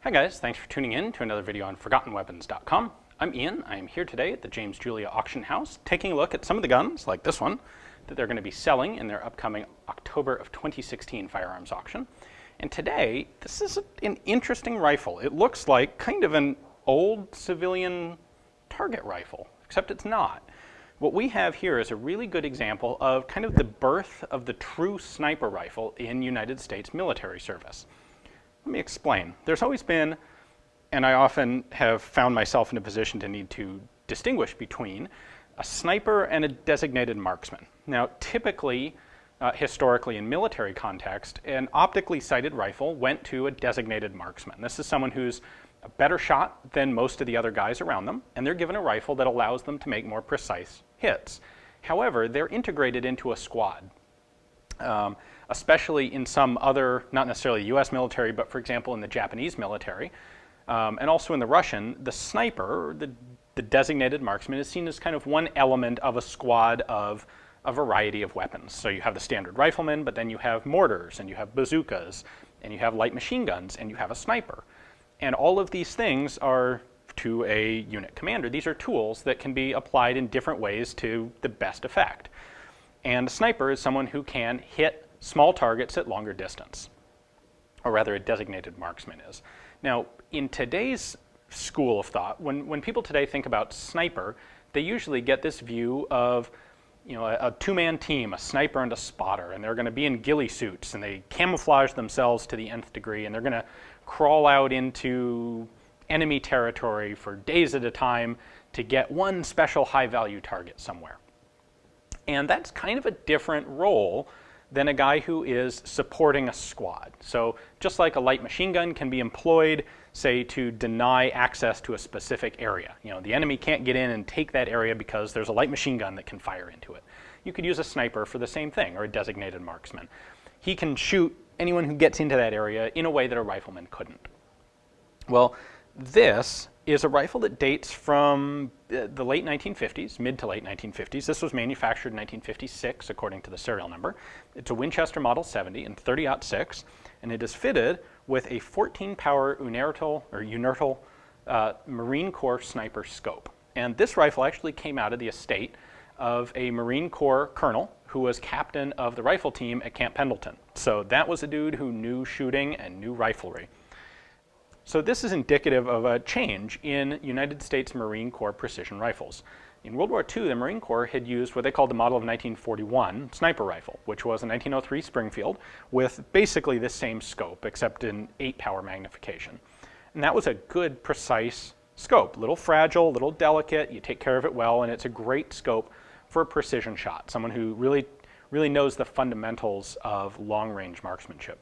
Hi guys, thanks for tuning in to another video on ForgottenWeapons.com. I'm Ian. I am here today at the James Julia Auction House taking a look at some of the guns, like this one, that they're going to be selling in their upcoming October of 2016 firearms auction. And today, this is an interesting rifle. It looks like kind of an old civilian target rifle, except it's not. What we have here is a really good example of kind of the birth of the true sniper rifle in United States military service. Let me explain. There's always been, and I often have found myself in a position to need to distinguish between a sniper and a designated marksman. Now, typically, historically in military context, an optically sighted rifle went to a designated marksman. This is someone who's a better shot than most of the other guys around them, and they're given a rifle that allows them to make more precise hits. However, they're integrated into a squad. Especially in some other, not necessarily US military, but for example in the Japanese military, and also in the Russian, the sniper, the designated marksman, is seen as kind of one element of a squad of a variety of weapons. So you have the standard rifleman, but then you have mortars, and you have bazookas, and you have light machine guns, and you have a sniper. And all of these things are, to a unit commander, these are tools that can be applied in different ways to the best effect. And a sniper is someone who can hit small targets at longer distance, or rather a designated marksman is. Now, in today's school of thought, when people today think about sniper, they usually get this view of a two-man team, a sniper and a spotter, and they're going to be in ghillie suits, and they camouflage themselves to the nth degree, and they're going to crawl out into enemy territory for days at a time to get one special high-value target somewhere. And that's kind of a different role than a guy who is supporting a squad. So just like a light machine gun can be employed, say, to deny access to a specific area. The enemy can't get in and take that area because there's a light machine gun that can fire into it. You could use a sniper for the same thing, or a designated marksman. He can shoot anyone who gets into that area in a way that a rifleman couldn't. Well, this is a rifle that dates from the late 1950s, mid to late 1950s. This was manufactured in 1956, according to the serial number. It's a Winchester Model 70 in 30-06, and it is fitted with a 14-power Unertl Marine Corps sniper scope. And this rifle actually came out of the estate of a Marine Corps colonel who was captain of the rifle team at Camp Pendleton. So that was a dude who knew shooting and knew riflery. So this is indicative of a change in United States Marine Corps precision rifles. In World War II, the Marine Corps had used what they called the Model of 1941 sniper rifle, which was a 1903 Springfield with basically the same scope, except in 8-power magnification. And that was a good, precise scope. A little fragile, a little delicate, you take care of it well, and it's a great scope for a precision shot, someone who really knows the fundamentals of long-range marksmanship.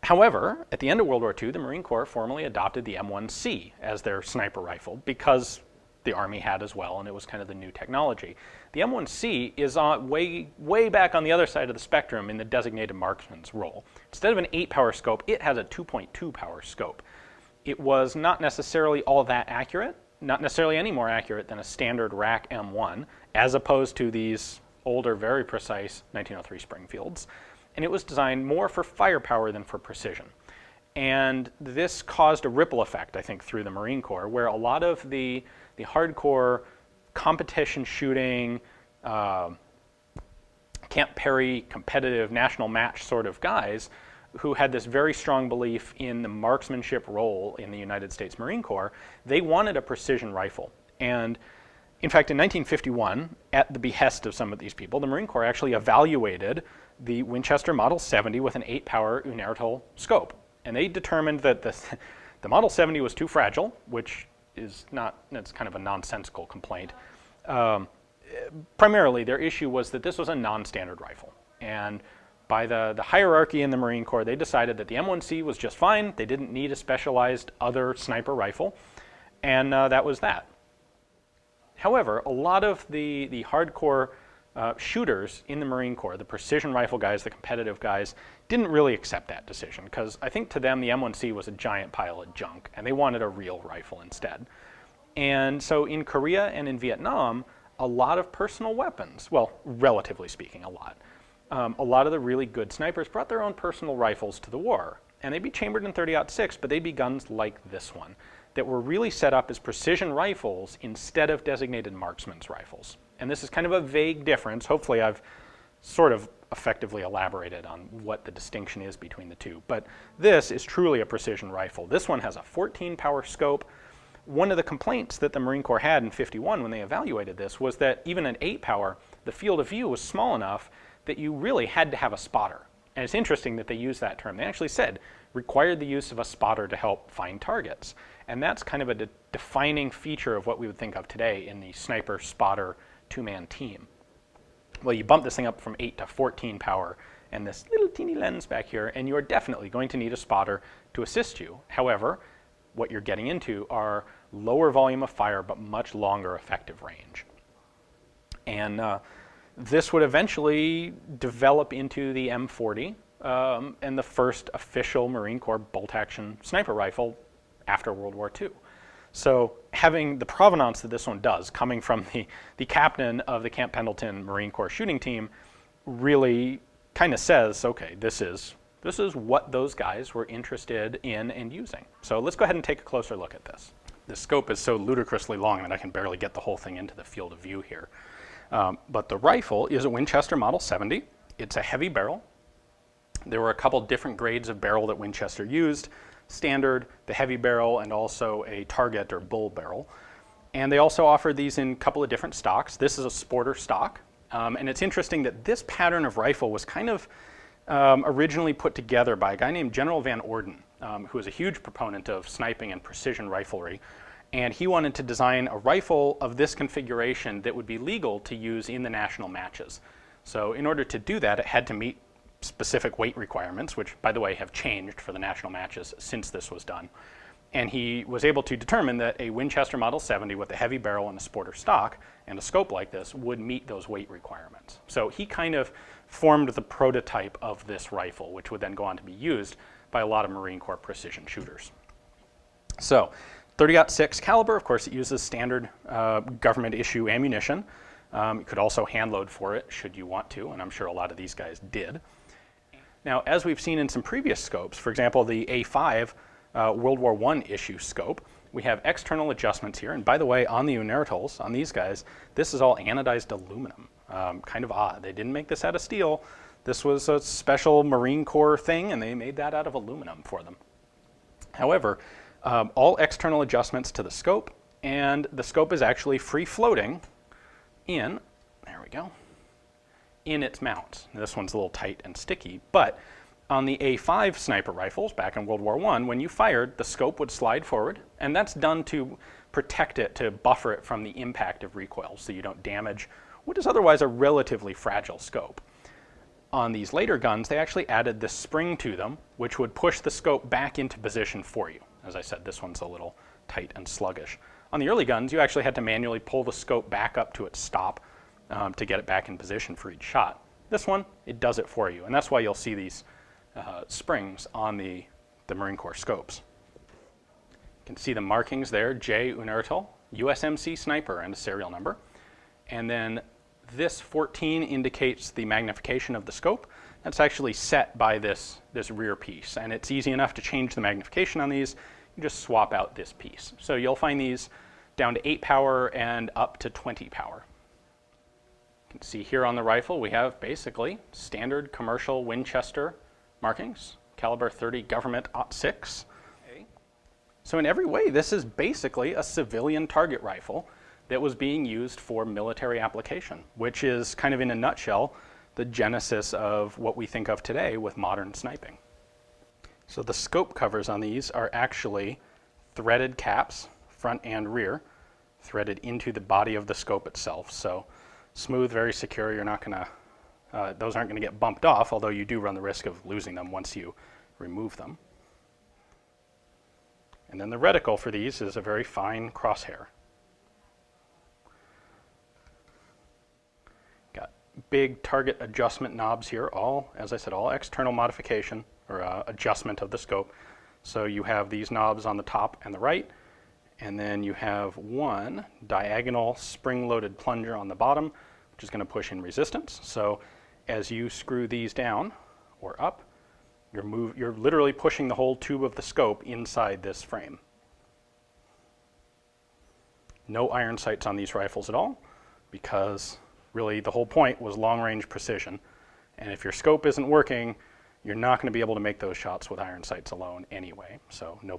However, at the end of World War II, the Marine Corps formally adopted the M1C as their sniper rifle because the Army had as well, and it was kind of the new technology. The M1C is way back on the other side of the spectrum in the designated marksman's role. Instead of an 8-power scope, it has a 2.2-power scope. It was not necessarily all that accurate, not necessarily any more accurate than a standard rack M1, as opposed to these older, very precise 1903 Springfields. And it was designed more for firepower than for precision. And this caused a ripple effect, I think, through the Marine Corps, where a lot of the hardcore competition shooting, Camp Perry competitive national match sort of guys who had this very strong belief in the marksmanship role in the United States Marine Corps, they wanted a precision rifle. And in fact, in 1951, at the behest of some of these people, the Marine Corps actually evaluated the Winchester Model 70 with an 8-power Unertl scope. And they determined that the Model 70 was too fragile, which is not, it's kind of a nonsensical complaint. Primarily, their issue was that this was a non-standard rifle. And by the hierarchy in the Marine Corps, they decided that the M1C was just fine. They didn't need a specialized other sniper rifle. And that was that. However, a lot of the hardcore shooters in the Marine Corps, the precision rifle guys, the competitive guys, didn't really accept that decision because I think to them the M1C was a giant pile of junk and they wanted a real rifle instead. And so in Korea and in Vietnam, a lot of personal weapons, well, relatively speaking, a lot of the really good snipers brought their own personal rifles to the war. And they'd be chambered in 30-06, but they'd be guns like this one that were really set up as precision rifles instead of designated marksman's rifles. And this is kind of a vague difference. Hopefully I've sort of effectively elaborated on what the distinction is between the two. But this is truly a precision rifle. This one has a 14-power scope. One of the complaints that the Marine Corps had in '51 when they evaluated this was that even at 8-power, the field of view was small enough that you really had to have a spotter. And it's interesting that they used that term. They actually said required the use of a spotter to help find targets. And that's kind of a defining feature of what we would think of today in the sniper spotter two-man team. Well, you bump this thing up from 8 to 14 power and this little teeny lens back here, and you're definitely going to need a spotter to assist you. However, what you're getting into are lower volume of fire but much longer effective range. And this would eventually develop into the M40 and the first official Marine Corps bolt-action sniper rifle after World War II. So having the provenance that this one does, coming from the captain of the Camp Pendleton Marine Corps shooting team, really kind of says, okay, this is what those guys were interested in and using. So let's go ahead and take a closer look at this. The scope is so ludicrously long that I can barely get the whole thing into the field of view here. But the rifle is a Winchester Model 70. It's a heavy barrel. There were a couple different grades of barrel that Winchester used. Standard, the heavy barrel, and also a target or bull barrel. And they also offered these in a couple of different stocks. This is a sporter stock. And it's interesting that this pattern of rifle was kind of originally put together by a guy named General Van Orden, who was a huge proponent of sniping and precision riflery. And he wanted to design a rifle of this configuration that would be legal to use in the national matches. So in order to do that, it had to meet specific weight requirements, which, by the way, have changed for the national matches since this was done. And he was able to determine that a Winchester Model 70 with a heavy barrel and a sporter stock and a scope like this would meet those weight requirements. So he kind of formed the prototype of this rifle, which would then go on to be used by a lot of Marine Corps precision shooters. So 30-06 caliber, of course, it uses standard government issue ammunition. You could also hand load for it should you want to, and I'm sure a lot of these guys did. Now, as we've seen in some previous scopes, for example, the A5 World War I issue scope, we have external adjustments here. And by the way, on the Unertls, on these guys, this is all anodized aluminum. Kind of odd. They didn't make this out of steel. This was a special Marine Corps thing, and they made that out of aluminum for them. However, all external adjustments to the scope, and the scope is actually free floating in, there we go, in its mount. This one's a little tight and sticky, but on the A5 sniper rifles back in World War I, when you fired, the scope would slide forward, and that's done to protect it, to buffer it from the impact of recoil, so you don't damage what is otherwise a relatively fragile scope. On these later guns, they actually added this spring to them, which would push the scope back into position for you. As I said, this one's a little tight and sluggish. On the early guns, you actually had to manually pull the scope back up to its stop to get it back in position for each shot. This one, it does it for you, and that's why you'll see these springs on the Marine Corps scopes. You can see the markings there, J Unertl, USMC sniper, and a serial number. And then this 14 indicates the magnification of the scope. That's actually set by this rear piece, and it's easy enough to change the magnification on these. You just swap out this piece. So you'll find these down to 8 power and up to 20 power. You can see here on the rifle we have basically standard commercial Winchester markings, caliber 30 government '06. Okay. So in every way, this is basically a civilian target rifle that was being used for military application, which is kind of in a nutshell the genesis of what we think of today with modern sniping. So the scope covers on these are actually threaded caps, front and rear, threaded into the body of the scope itself. So smooth, very secure. You're not gonna, those aren't gonna get bumped off, although you do run the risk of losing them once you remove them. And then the reticle for these is a very fine crosshair. Got big target adjustment knobs here, all, as I said, all external modification or adjustment of the scope. So you have these knobs on the top and the right, and then you have one diagonal spring-loaded plunger on the bottom, which is going to push in resistance. So as you screw these down or up, You're literally pushing the whole tube of the scope inside this frame. No iron sights on these rifles at all, because really the whole point was long-range precision. And if your scope isn't working, you're not going to be able to make those shots with iron sights alone anyway. So no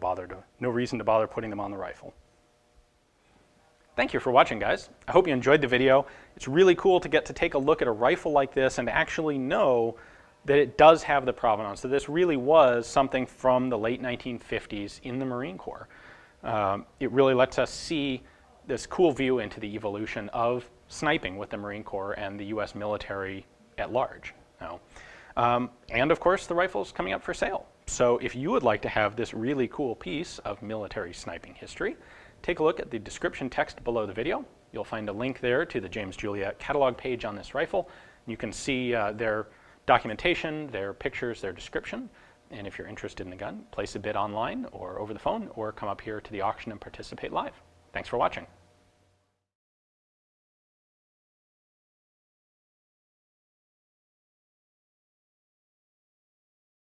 reason to bother putting them on the rifle. Thank you for watching, guys. I hope you enjoyed the video. It's really cool to get to take a look at a rifle like this and to actually know that it does have the provenance. So this really was something from the late 1950s in the Marine Corps. It really lets us see this cool view into the evolution of sniping with the Marine Corps and the US military at large. And of course, the rifle's coming up for sale. So if you would like to have this really cool piece of military sniping history, take a look at the description text below the video. You'll find a link there to the James Juliet catalog page on this rifle. You can see their documentation, their pictures, their description. And if you're interested in the gun, place a bid online or over the phone, or come up here to the auction and participate live. Thanks for watching.